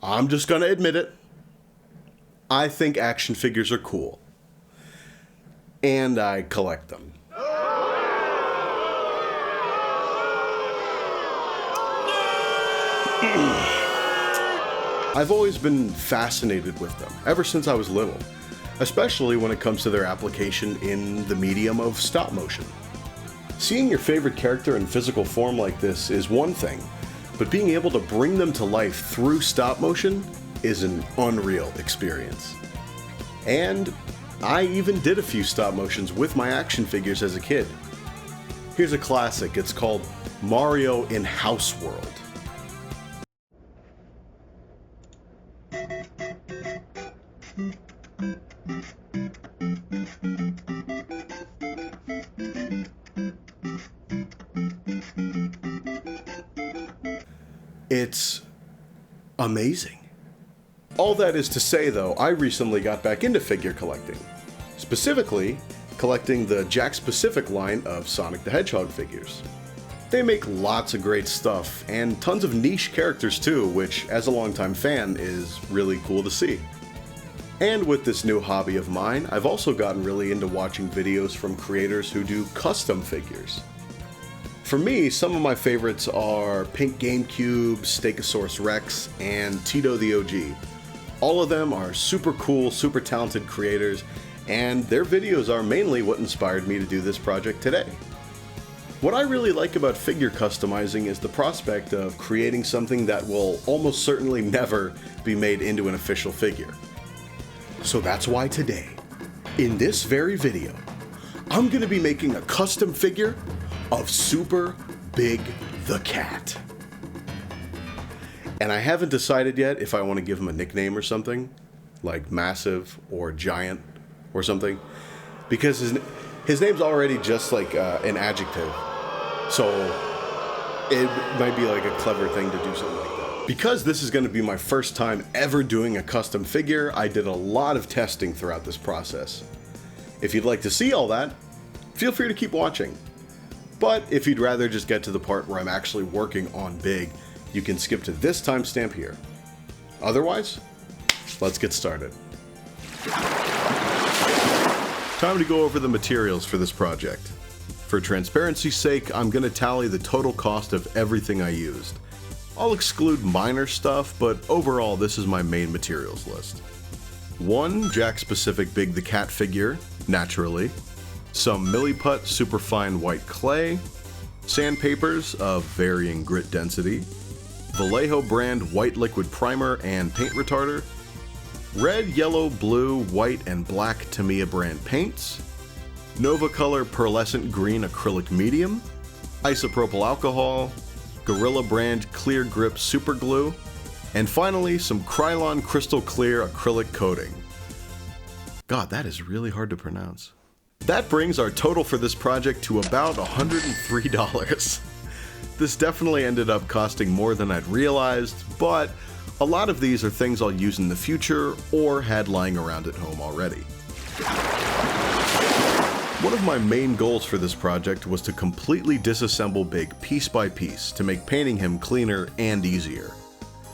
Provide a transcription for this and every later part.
I'm just gonna admit it. I think action figures are cool. And I collect them. I've always been fascinated with them, ever since I was little, especially when it comes to their application in the medium of stop motion. Seeing your favorite character in physical form like this is one thing, but being able to bring them to life through stop motion is an unreal experience. And I even did a few stop motions with my action figures as a kid. Here's a classic, it's called Mario in House World. It's amazing. All that is to say though, I recently got back into figure collecting. Specifically, collecting the Jakks Pacific line of Sonic the Hedgehog figures. They make lots of great stuff, and tons of niche characters too, which as a longtime fan is really cool to see. And with this new hobby of mine, I've also gotten really into watching videos from creators who do custom figures. For me, some of my favorites are Pink GameCube, Stegosaurus Rex, and Tito the OG. All of them are super cool, super talented creators, and their videos are mainly what inspired me to do this project today. What I really like about figure customizing is the prospect of creating something that will almost certainly never be made into an official figure. So that's why today, in this very video, I'm going to be making a custom figure of Super Big the Cat. And I haven't decided yet if I want to give him a nickname or something, like Massive or Giant or something, because his name's already just like an adjective, so it might be like a clever thing to do something like that. Because this is going to be my first time ever doing a custom figure, I did a lot of testing throughout this process. If you'd like to see all that, feel free to keep watching. But if you'd rather just get to the part where I'm actually working on Big, you can skip to this timestamp here. Otherwise, let's get started. Time to go over the materials for this project. For transparency's sake, I'm going to tally the total cost of everything I used. I'll exclude minor stuff, but overall this is my main materials list. 1 Jakks Pacific Big the Cat figure, naturally. Some Milliput superfine white clay, sandpapers of varying grit density, Vallejo brand white liquid primer and paint retarder, red, yellow, blue, white, and black Tamiya brand paints, Nova Color pearlescent green acrylic medium, isopropyl alcohol, Gorilla brand clear grip super glue, and finally some Krylon crystal clear acrylic coating. God, that is really hard to pronounce. That brings our total for this project to about $103. This definitely ended up costing more than I'd realized, but a lot of these are things I'll use in the future or had lying around at home already. One of my main goals for this project was to completely disassemble Big piece by piece to make painting him cleaner and easier.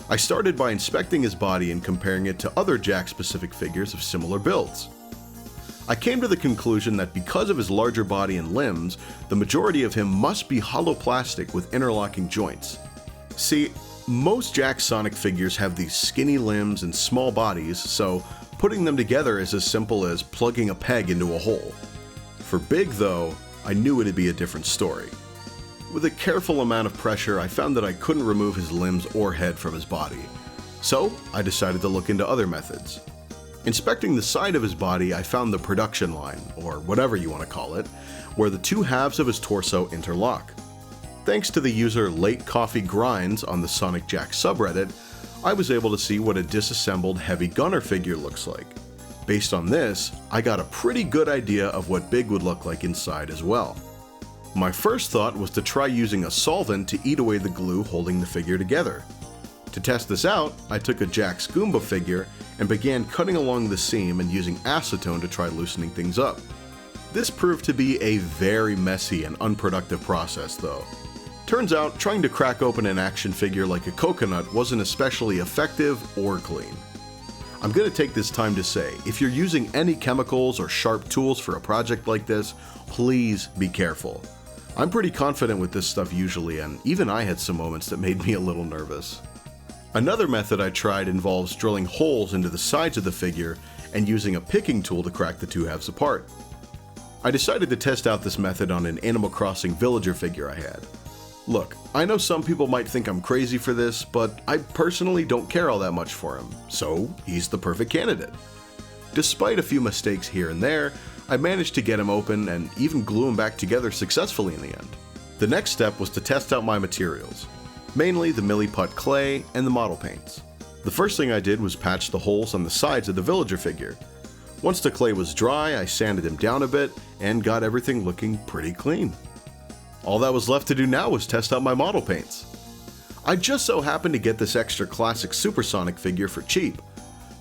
I started by inspecting his body and comparing it to other Jakks Pacific figures of similar builds. I came to the conclusion that because of his larger body and limbs, the majority of him must be hollow plastic with interlocking joints. See, most Jakks Sonic figures have these skinny limbs and small bodies, so putting them together is as simple as plugging a peg into a hole. For Big though, I knew it'd be a different story. With a careful amount of pressure, I found that I couldn't remove his limbs or head from his body. So I decided to look into other methods. Inspecting the side of his body, I found the production line, or whatever you want to call it, where the two halves of his torso interlock. Thanks to the user Late Coffee Grinds on the Sonic Jakks subreddit, I was able to see what a disassembled Heavy Gunner figure looks like. Based on this, I got a pretty good idea of what Big would look like inside as well. My first thought was to try using a solvent to eat away the glue holding the figure together. To test this out, I took a Jakks Goomba figure and began cutting along the seam and using acetone to try loosening things up. This proved to be a very messy and unproductive process though. Turns out, trying to crack open an action figure like a coconut wasn't especially effective or clean. I'm going to take this time to say, if you're using any chemicals or sharp tools for a project like this, please be careful. I'm pretty confident with this stuff usually, and even I had some moments that made me a little nervous. Another method I tried involves drilling holes into the sides of the figure and using a picking tool to crack the two halves apart. I decided to test out this method on an Animal Crossing villager figure I had. Look, I know some people might think I'm crazy for this, but I personally don't care all that much for him, so he's the perfect candidate. Despite a few mistakes here and there, I managed to get him open and even glue him back together successfully in the end. The next step was to test out my materials, mainly the Milliput clay and the model paints. The first thing I did was patch the holes on the sides of the villager figure. Once the clay was dry, I sanded him down a bit and got everything looking pretty clean. All that was left to do now was test out my model paints. I just so happened to get this extra classic supersonic figure for cheap,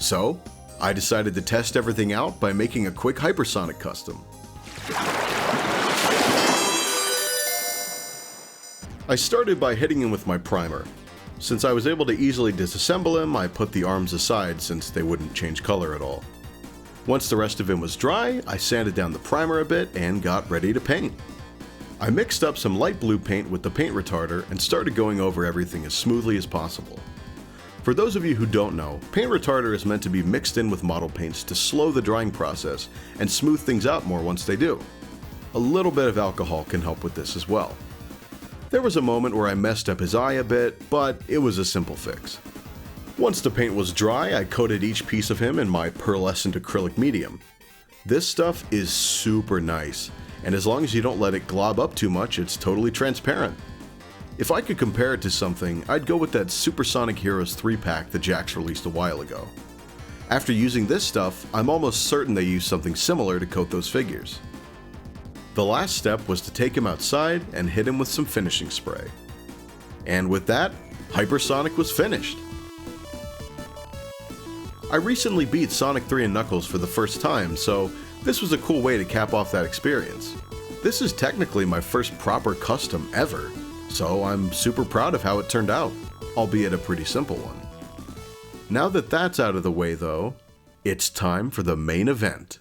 so I decided to test everything out by making a quick hypersonic custom. I started by hitting him with my primer. Since I was able to easily disassemble him, I put the arms aside since they wouldn't change color at all. Once the rest of him was dry, I sanded down the primer a bit and got ready to paint. I mixed up some light blue paint with the paint retarder and started going over everything as smoothly as possible. For those of you who don't know, paint retarder is meant to be mixed in with model paints to slow the drying process and smooth things out more once they do. A little bit of alcohol can help with this as well. There was a moment where I messed up his eye a bit, but it was a simple fix. Once the paint was dry, I coated each piece of him in my pearlescent acrylic medium. This stuff is super nice, and as long as you don't let it glob up too much, it's totally transparent. If I could compare it to something, I'd go with that Supersonic Heroes 3-pack that Jax released a while ago. After using this stuff, I'm almost certain they used something similar to coat those figures. The last step was to take him outside and hit him with some finishing spray. And with that, Hypersonic was finished. I recently beat Sonic 3 and Knuckles for the first time, so this was a cool way to cap off that experience. This is technically my first proper custom ever, so I'm super proud of how it turned out, albeit a pretty simple one. Now that that's out of the way though, it's time for the main event.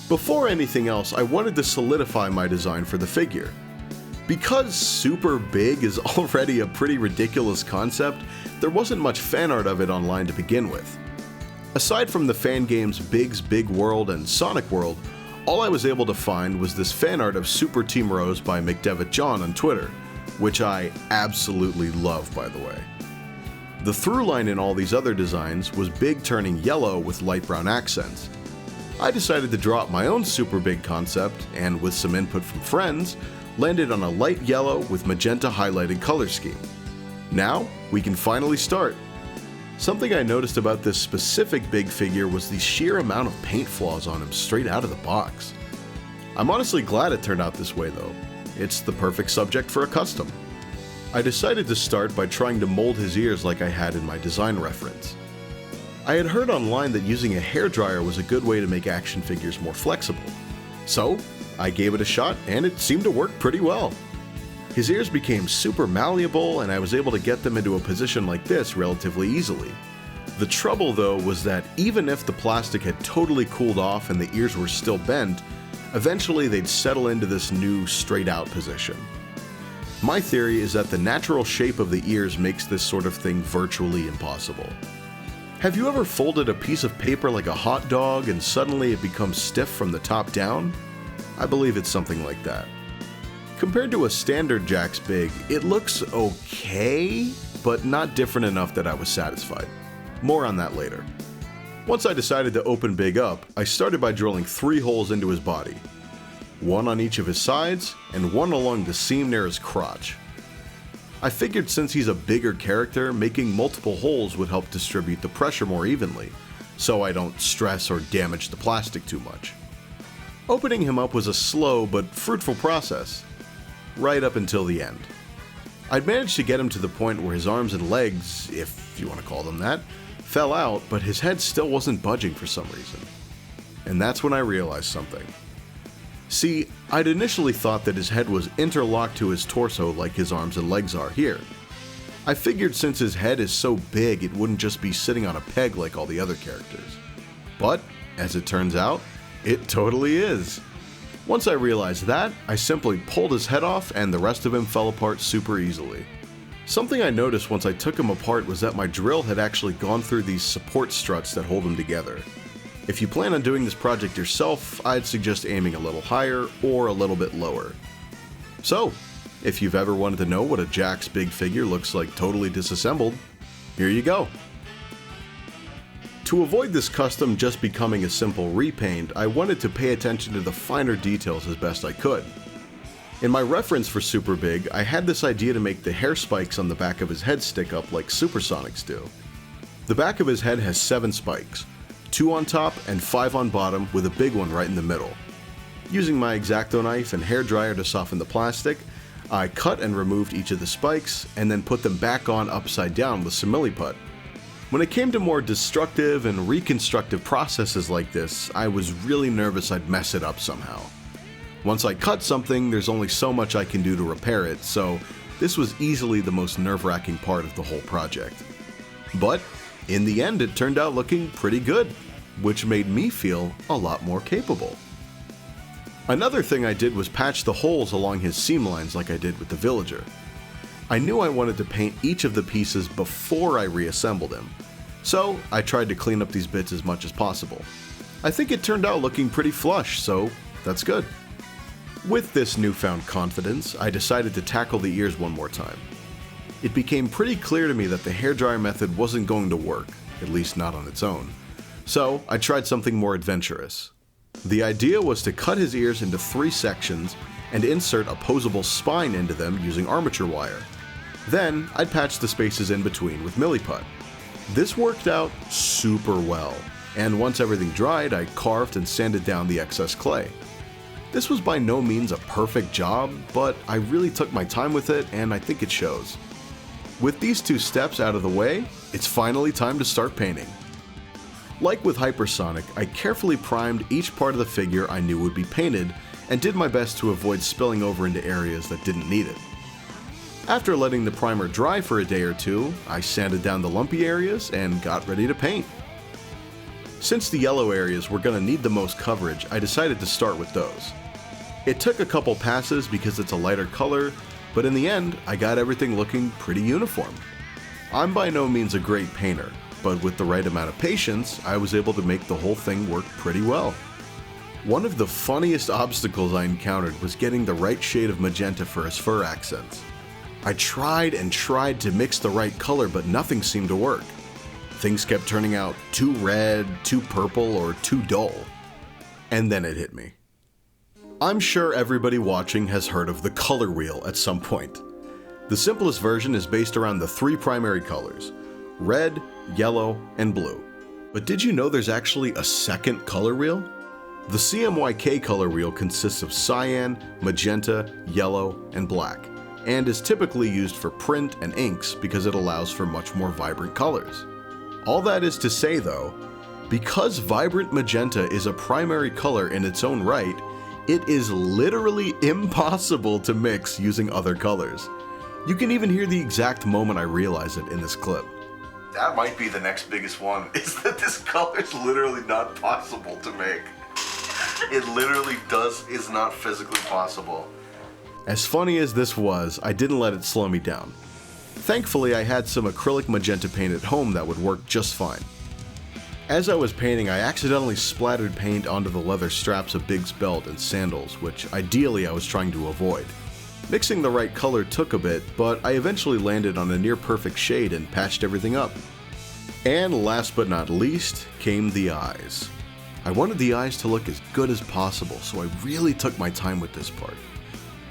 Before anything else, I wanted to solidify my design for the figure. Because super big is already a pretty ridiculous concept, there wasn't much fan art of it online to begin with. Aside from the fan games Big's Big World and Sonic World, all I was able to find was this fan art of Super Team Rose by McDevitt John on Twitter, which I absolutely love, by the way. The through line in all these other designs was Big turning yellow with light brown accents. I decided to draw up my own super big concept, and with some input from friends, landed on a light yellow with magenta highlighted color scheme. Now, we can finally start. Something I noticed about this specific big figure was the sheer amount of paint flaws on him straight out of the box. I'm honestly glad it turned out this way though. It's the perfect subject for a custom. I decided to start by trying to mold his ears like I had in my design reference. I had heard online that using a hairdryer was a good way to make action figures more flexible. So, I gave it a shot and it seemed to work pretty well. His ears became super malleable and I was able to get them into a position like this relatively easily. The trouble though was that even if the plastic had totally cooled off and the ears were still bent, eventually they'd settle into this new straight out position. My theory is that the natural shape of the ears makes this sort of thing virtually impossible. Have you ever folded a piece of paper like a hot dog and suddenly it becomes stiff from the top down? I believe it's something like that. Compared to a standard Jax Big, it looks okay, but not different enough that I was satisfied. More on that later. Once I decided to open Big up, I started by drilling 3 holes into his body. One on each of his sides, and one along the seam near his crotch. I figured since he's a bigger character, making multiple holes would help distribute the pressure more evenly, so I don't stress or damage the plastic too much. Opening him up was a slow but fruitful process, right up until the end. I'd managed to get him to the point where his arms and legs, if you want to call them that, fell out, but his head still wasn't budging for some reason. And that's when I realized something. See, I'd initially thought that his head was interlocked to his torso like his arms and legs are here. I figured since his head is so big it wouldn't just be sitting on a peg like all the other characters. But, as it turns out, it totally is. Once I realized that, I simply pulled his head off and the rest of him fell apart super easily. Something I noticed once I took him apart was that my drill had actually gone through these support struts that hold him together. If you plan on doing this project yourself, I'd suggest aiming a little higher or a little bit lower. So, if you've ever wanted to know what a Jax big figure looks like totally disassembled, here you go. To avoid this custom just becoming a simple repaint, I wanted to pay attention to the finer details as best I could. In my reference for Super Big, I had this idea to make the hair spikes on the back of his head stick up like Supersonics do. The back of his head has 7 spikes, 2 on top and 5 on bottom with a big one right in the middle. Using my X-Acto knife and hairdryer to soften the plastic, I cut and removed each of the spikes and then put them back on upside down with some milliput. When it came to more destructive and reconstructive processes like this, I was really nervous I'd mess it up somehow. Once I cut something, there's only so much I can do to repair it, so this was easily the most nerve-wracking part of the whole project. But in the end, it turned out looking pretty good, which made me feel a lot more capable. Another thing I did was patch the holes along his seam lines like I did with the villager. I knew I wanted to paint each of the pieces before I reassembled him, so I tried to clean up these bits as much as possible. I think it turned out looking pretty flush, so that's good. With this newfound confidence, I decided to tackle the ears one more time. It became pretty clear to me that the hairdryer method wasn't going to work, at least not on its own, so I tried something more adventurous. The idea was to cut his ears into 3 sections and insert a posable spine into them using armature wire. Then, I'd patch the spaces in between with milliput. This worked out super well, and once everything dried, I carved and sanded down the excess clay. This was by no means a perfect job, but I really took my time with it and I think it shows. With these 2 steps out of the way, it's finally time to start painting. Like with Hypersonic, I carefully primed each part of the figure I knew would be painted and did my best to avoid spilling over into areas that didn't need it. After letting the primer dry for a day or 2, I sanded down the lumpy areas and got ready to paint. Since the yellow areas were going to need the most coverage, I decided to start with those. It took a couple passes because it's a lighter color, but in the end, I got everything looking pretty uniform. I'm by no means a great painter, but with the right amount of patience, I was able to make the whole thing work pretty well. One of the funniest obstacles I encountered was getting the right shade of magenta for his fur accents. I tried and tried to mix the right color, but nothing seemed to work. Things kept turning out too red, too purple, or too dull. And then it hit me. I'm sure everybody watching has heard of the color wheel at some point. The simplest version is based around the 3 primary colors: red, yellow, and blue. But did you know there's actually a second color wheel? The CMYK color wheel consists of cyan, magenta, yellow, and black, and is typically used for print and inks because it allows for much more vibrant colors. All that is to say though, because vibrant magenta is a primary color in its own right, it is literally impossible to mix using other colors. You can even hear the exact moment I realize it in this clip. That might be the next biggest one, is that this color is literally not possible to make. It literally is not physically possible. As funny as this was, I didn't let it slow me down. Thankfully, I had some acrylic magenta paint at home that would work just fine. As I was painting, I accidentally splattered paint onto the leather straps of Big's belt and sandals, which ideally I was trying to avoid. Mixing the right color took a bit, but I eventually landed on a near perfect shade and patched everything up. And last but not least, came the eyes. I wanted the eyes to look as good as possible, so I really took my time with this part.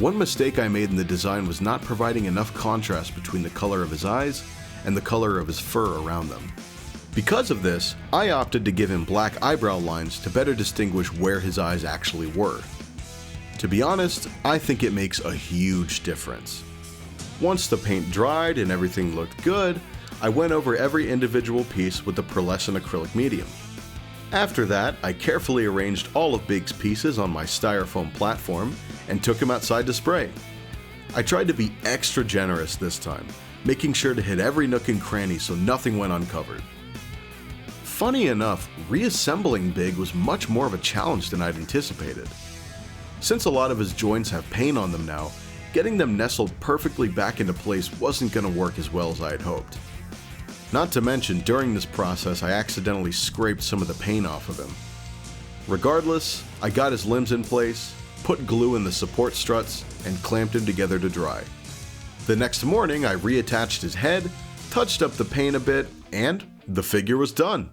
One mistake I made in the design was not providing enough contrast between the color of his eyes and the color of his fur around them. Because of this, I opted to give him black eyebrow lines to better distinguish where his eyes actually were. To be honest, I think it makes a huge difference. Once the paint dried and everything looked good, I went over every individual piece with the pearlescent acrylic medium. After that, I carefully arranged all of Big's pieces on my styrofoam platform and took him outside to spray. I tried to be extra generous this time, making sure to hit every nook and cranny so nothing went uncovered. Funny enough, reassembling Big was much more of a challenge than I'd anticipated. Since a lot of his joints have paint on them now, getting them nestled perfectly back into place wasn't going to work as well as I had hoped. Not to mention, during this process I accidentally scraped some of the paint off of him. Regardless, I got his limbs in place, put glue in the support struts, and clamped him together to dry. The next morning I reattached his head, touched up the paint a bit, and the figure was done.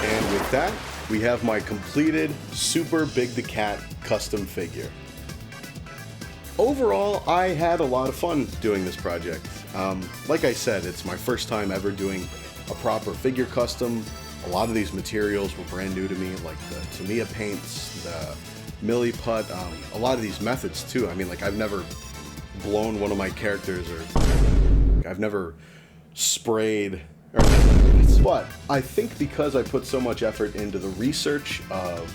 And with that, we have my completed Super Big the Cat custom figure. Overall, I had a lot of fun doing this project. Like I said, it's my first time ever doing a proper figure custom. A lot of these materials were brand new to me, like the Tamiya paints, the Milliput, a lot of these methods too. I mean, like, I've never blown one of my characters, or I've never sprayed, but I think because I put so much effort into the research of,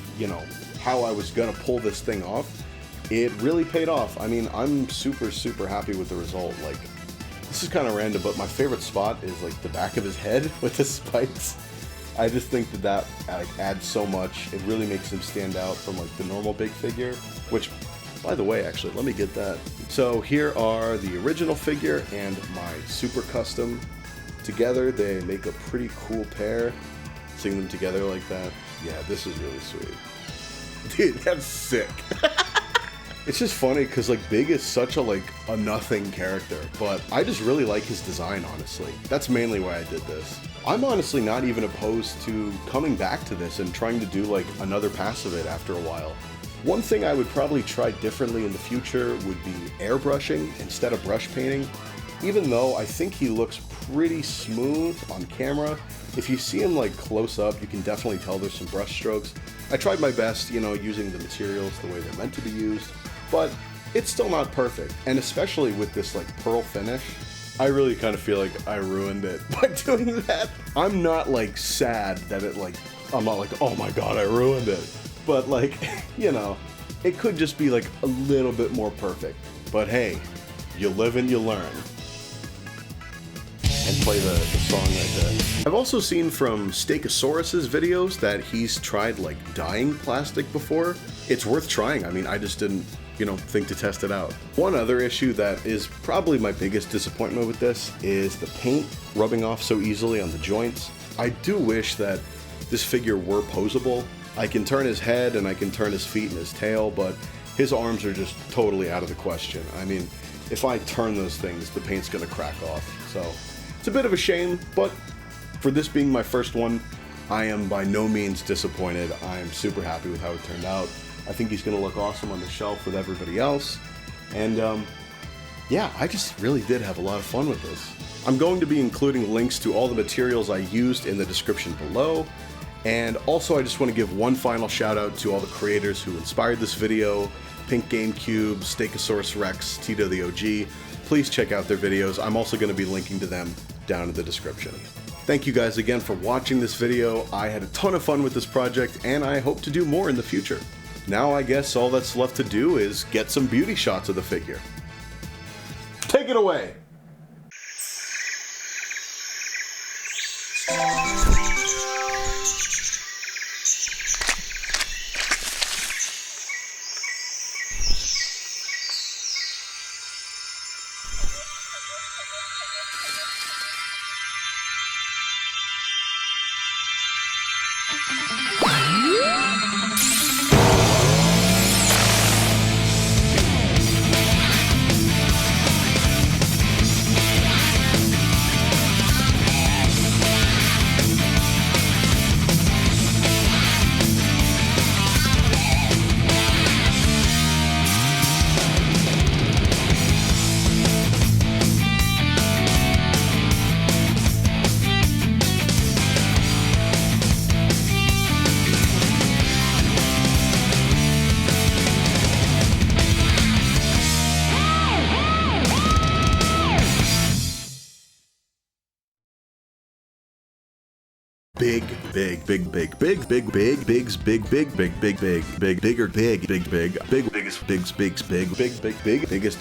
how I was gonna pull this thing off, it really paid off. I mean, I'm super happy with the result. Like, this is kind of random, but my favorite spot is like the back of his head with the spikes. I just think that like adds so much. It really makes him stand out from like the normal Big figure, which, by the way, actually, let me get that. So here are the original figure and my super custom. Together, they make a pretty cool pair. Seeing them together like that, yeah, this is really sweet. Dude, that's sick. It's just funny because like Big is such a nothing character, but I just really like his design, honestly. That's mainly why I did this. I'm honestly not even opposed to coming back to this and trying to do like another pass of it after a while. One thing I would probably try differently in the future would be airbrushing instead of brush painting. Even though I think he looks pretty smooth on camera, if you see him like close up, you can definitely tell there's some brush strokes. I tried my best, using the materials the way they're meant to be used, but it's still not perfect. And especially with this like pearl finish, I really kind of feel like I ruined it by doing that. I'm not like sad that I'm not like, oh my god, I ruined it. But like, it could just be like a little bit more perfect. But hey, you live and you learn. And play the song right there. I've also seen from Stegosaurus's videos that he's tried like dyeing plastic before. It's worth trying. I mean, I just didn't, think to test it out. One other issue that is probably my biggest disappointment with this is the paint rubbing off so easily on the joints. I do wish that this figure were posable. I can turn his head and I can turn his feet and his tail, but his arms are just totally out of the question. I mean, if I turn those things, the paint's gonna crack off. So it's a bit of a shame, but for this being my first one, I am by no means disappointed. I'm super happy with how it turned out. I think he's gonna look awesome on the shelf with everybody else. And yeah, I just really did have a lot of fun with this. I'm going to be including links to all the materials I used in the description below. And also I just want to give one final shout out to all the creators who inspired this video: Pink GameCube, Stegosaurus Rex, Tito the OG. Please check out their videos. I'm also going to be linking to them down in the description. Thank you guys again for watching this video. I had a ton of fun with this project, and I hope to do more in the future. Now I guess all that's left to do is get some beauty shots of the figure. Take it away! big, big, big, big, big, big, big, bigs, big, big, big, big, big, big, bigger, big, big, big, big, biggest, bigs, bigs, big, big, big, big, biggest,